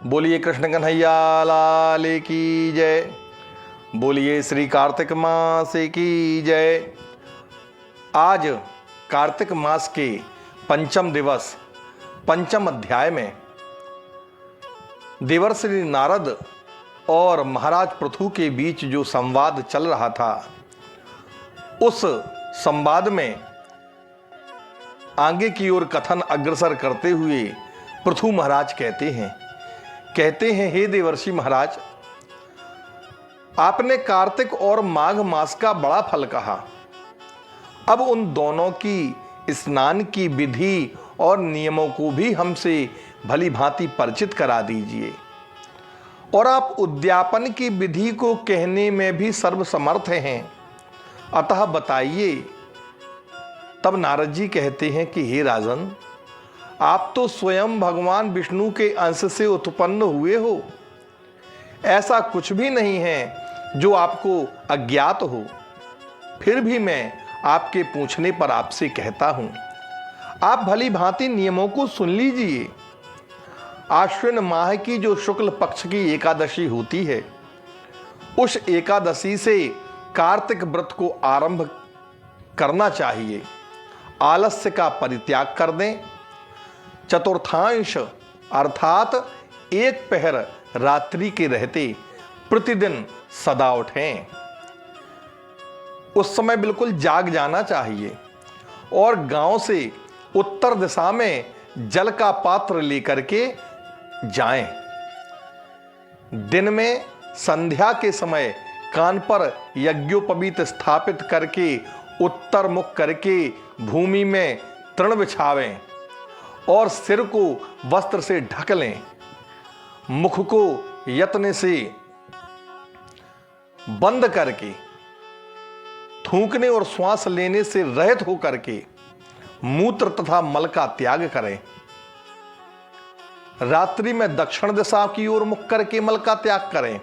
बोलिए कृष्ण कन्हैया लाल की जय। बोलिए श्री कार्तिक मास की जय। आज कार्तिक मास के पंचम दिवस पंचम अध्याय में देवर्षि नारद और महाराज पृथु के बीच जो संवाद चल रहा था, उस संवाद में आगे की ओर कथन अग्रसर करते हुए पृथु महाराज कहते हैं, हे देवर्षि महाराज, आपने कार्तिक और माघ मास का बड़ा फल कहा। अब उन दोनों की स्नान की विधि और नियमों को भी हमसे भली भांति परिचित करा दीजिए, और आप उद्यापन की विधि को कहने में भी सर्वसमर्थ हैं, अतः बताइए। तब नारद जी कहते हैं कि हे राजन, आप तो स्वयं भगवान विष्णु के अंश से उत्पन्न हुए हो। ऐसा कुछ भी नहीं है जो आपको अज्ञात हो। फिर भी मैं आपके पूछने पर आपसे कहता हूं, आप भली भांति नियमों को सुन लीजिए। आश्विन माह की जो शुक्ल पक्ष की एकादशी होती है, उस एकादशी से कार्तिक व्रत को आरंभ करना चाहिए। आलस्य का परित्याग कर दें। चतुर्थांश अर्थात एक पहर रात्रि के रहते प्रतिदिन सदा उठें। उस समय बिल्कुल जाग जाना चाहिए और गांव से उत्तर दिशा में जल का पात्र लेकर के जाएं। दिन में संध्या के समय कान पर यज्ञोपवीत स्थापित करके उत्तर मुख करके भूमि में तृण बिछावें और सिर को वस्त्र से ढक लें। मुख को यत्न से बंद करके थूकने और श्वास लेने से रहित होकर के मूत्र तथा मल का त्याग करें। रात्रि में दक्षिण दिशा की ओर मुख करके मल का त्याग करें।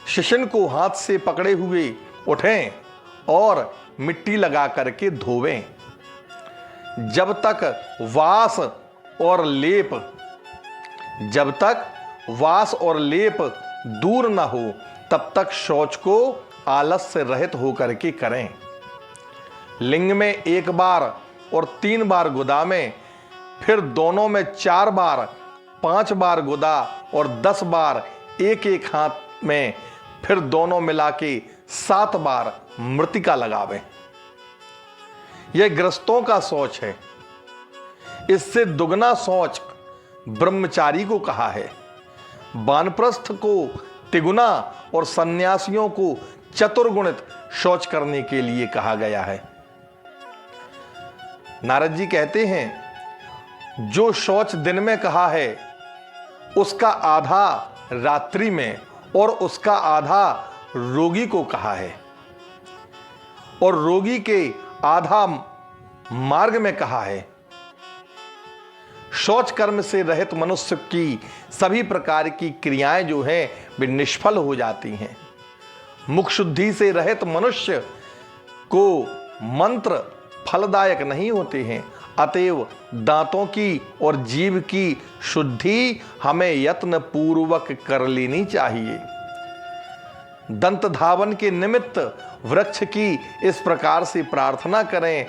शिशिन को हाथ से पकड़े हुए उठें और मिट्टी लगा करके धोवें। जब तक वास और लेप दूर न हो, तब तक शौच को आलस्य रहित होकर के करें। लिंग में 1 बार और 3 बार गुदामें, फिर दोनों में 4 बार, 5 बार गुदा और 10 बार एक एक हाथ में, फिर दोनों मिला के 7 बार मृतिका लगावें। यह ग्रस्तों का शौच है। इससे दुगना शौच ब्रह्मचारी को कहा है। वानप्रस्थ को तिगुना और सन्यासियों को चतुर्गुणित शौच करने के लिए कहा गया है। नारद जी कहते हैं, जो शौच दिन में कहा है उसका आधा रात्रि में और उसका आधा रोगी को कहा है, और रोगी के आधा मार्ग में कहा है। शौच कर्म से रहित मनुष्य की सभी प्रकार की क्रियाएं जो हैं वे निष्फल हो जाती हैं। मुख शुद्धि से रहित मनुष्य को मंत्र फलदायक नहीं होते हैं। अतएव दांतों की और जीभ की शुद्धि हमें यत्न पूर्वक कर लेनी चाहिए। दंत धावन के निमित्त वृक्ष की इस प्रकार से प्रार्थना करें,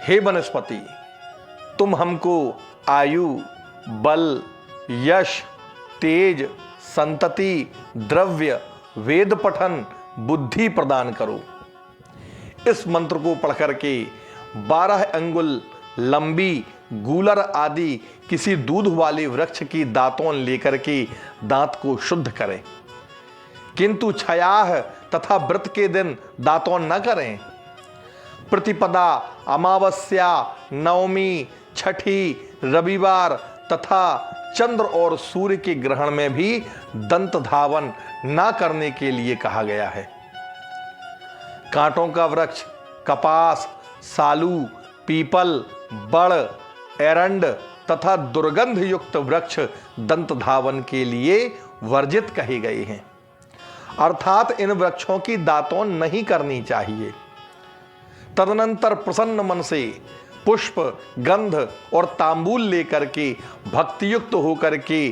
हे वनस्पति, तुम हमको आयु, बल, यश, तेज, संतति, द्रव्य, वेद पठन, बुद्धि प्रदान करो। इस मंत्र को पढ़ करके 12 अंगुल लंबी गूलर आदि किसी दूध वाले वृक्ष की दातों लेकर के दांत को शुद्ध करें, किंतु छयाह तथा व्रत के दिन दातों न करें। प्रतिपदा, अमावस्या, नवमी, छठी, रविवार तथा चंद्र और सूर्य के ग्रहण में भी दंत धावन ना करने के लिए कहा गया है। कांटों का वृक्ष कपास, सालू, पीपल, बड़, एरंड तथा दुर्गंध युक्त वृक्ष दंत धावन के लिए वर्जित कहे गए हैं, अर्थात इन वृक्षों की दातों नहीं करनी चाहिए। तदनंतर प्रसन्न मन से पुष्प, गंध और तांबूल लेकर के भक्तियुक्त होकर के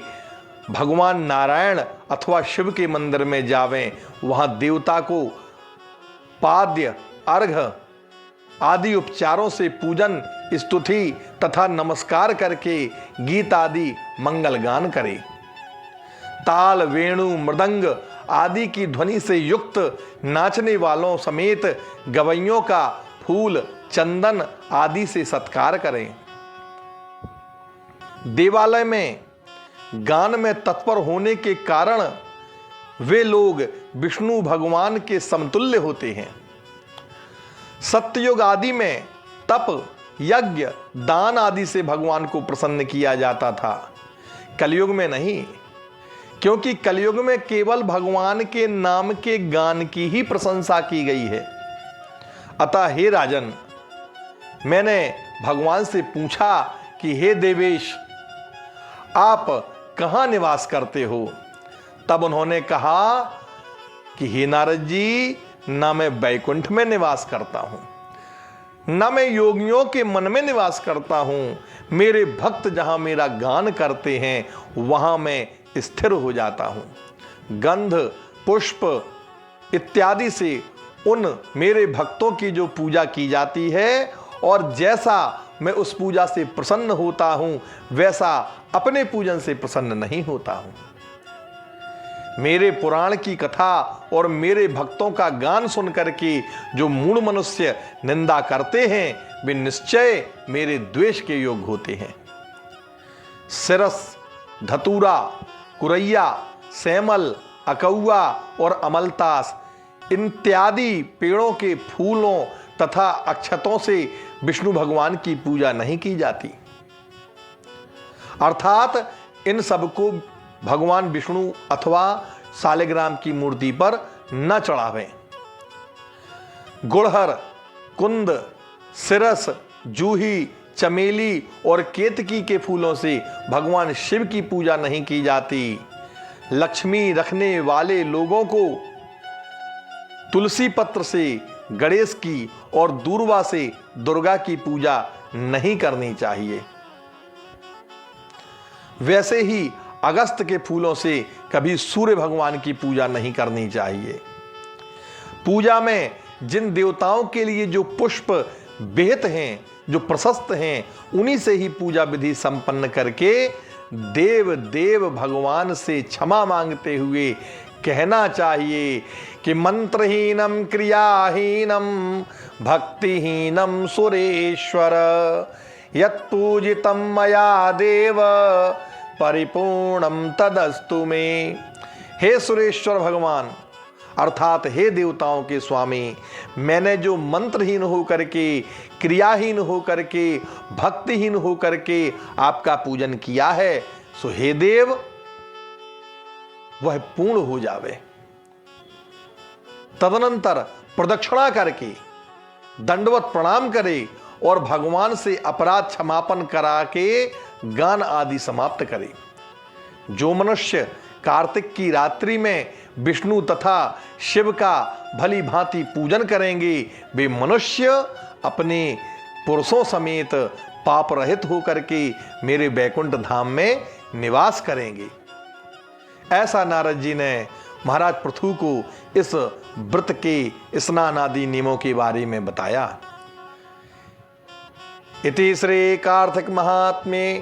भगवान नारायण अथवा शिव के मंदिर में जावें, वहां देवता को पाद्य, अर्घ आदि उपचारों से पूजन, स्तुति तथा नमस्कार करके गीत आदि मंगल गान करें। ताल, वेणु, मृदंग आदि की ध्वनि से युक्त नाचने वालों समेत गवैयों का फूल, चंदन आदि से सत्कार करें। देवालय में गान में तत्पर होने के कारण वे लोग विष्णु भगवान के समतुल्य होते हैं। सत्ययुग आदि में तप, यज्ञ, दान आदि से भगवान को प्रसन्न किया जाता था, कलयुग में नहीं, क्योंकि कलयुग में केवल भगवान के नाम के गान की ही प्रशंसा की गई है। अतः हे राजन, मैंने भगवान से पूछा कि हे देवेश, आप कहां निवास करते हो? तब उन्होंने कहा कि हे नारद जी, ना मैं बैकुंठ में निवास करता हूं, ना मैं योगियों के मन में निवास करता हूं। मेरे भक्त जहां मेरा गान करते हैं वहां मैं स्थिर हो जाता हूं। गंध, पुष्प इत्यादि से उन मेरे भक्तों की जो पूजा की जाती है और जैसा मैं उस पूजा से प्रसन्न होता हूं, वैसा अपने पूजन से प्रसन्न नहीं होता हूं। मेरे पुराण की कथा और मेरे भक्तों का गान सुन करके जो मूढ़ मनुष्य निंदा करते हैं, वे निश्चय मेरे द्वेष के योग होते हैं। सिरस, धतूरा, कुरैया, सेमल, अकौआ और अमलतास इत्यादि पेड़ों के फूलों तथा अक्षतों से विष्णु भगवान की पूजा नहीं की जाती, अर्थात इन सबको भगवान विष्णु अथवा सालिग्राम की मूर्ति पर न चढ़ावें। गुड़हर, कुंद, सिरस, जूही, चमेली और केतकी के फूलों से भगवान शिव की पूजा नहीं की जाती। लक्ष्मी रखने वाले लोगों को तुलसी पत्र से गणेश की और दूर्वा से दुर्गा की पूजा नहीं करनी चाहिए। वैसे ही अगस्त के फूलों से कभी सूर्य भगवान की पूजा नहीं करनी चाहिए। पूजा में जिन देवताओं के लिए जो पुष्प बेहत हैं, जो प्रशस्त हैं, उन्हीं से ही पूजा विधि संपन्न करके देव देव भगवान से क्षमा मांगते हुए कहना चाहिए कि मंत्रहीनम क्रियाहीनम भक्तिहीनम सुरेश्वर यत्पूजितम मया देव परिपूर्णम तदस्तु में। हे सुरेश्वर भगवान, अर्थात हे देवताओं के स्वामी, मैंने जो मंत्रहीन होकर के, क्रियाहीन होकर के, भक्तिहीन होकर के आपका पूजन किया है, सो हे देव वह पूर्ण हो जावे। तदनंतर प्रदक्षिणा करके दंडवत प्रणाम करे और भगवान से अपराध क्षमापन करा के गान आदि समाप्त करे। जो मनुष्य कार्तिक की रात्रि में विष्णु तथा शिव का भली भांति पूजन करेंगे, वे मनुष्य अपने पुरुषों समेत पाप रहित होकर के मेरे बैकुंठ धाम में निवास करेंगे। ऐसा नारद जी ने महाराज पृथु को इस व्रत के स्नान आदि नियमों के बारे में बताया। इति श्री कार्तिक महात्म्ये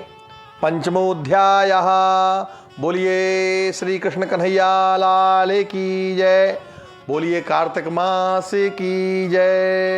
पंचमोध्यायः। बोलिए श्री कृष्ण कन्हैया लाल की जय, बोलिए कार्तिक मास की जय।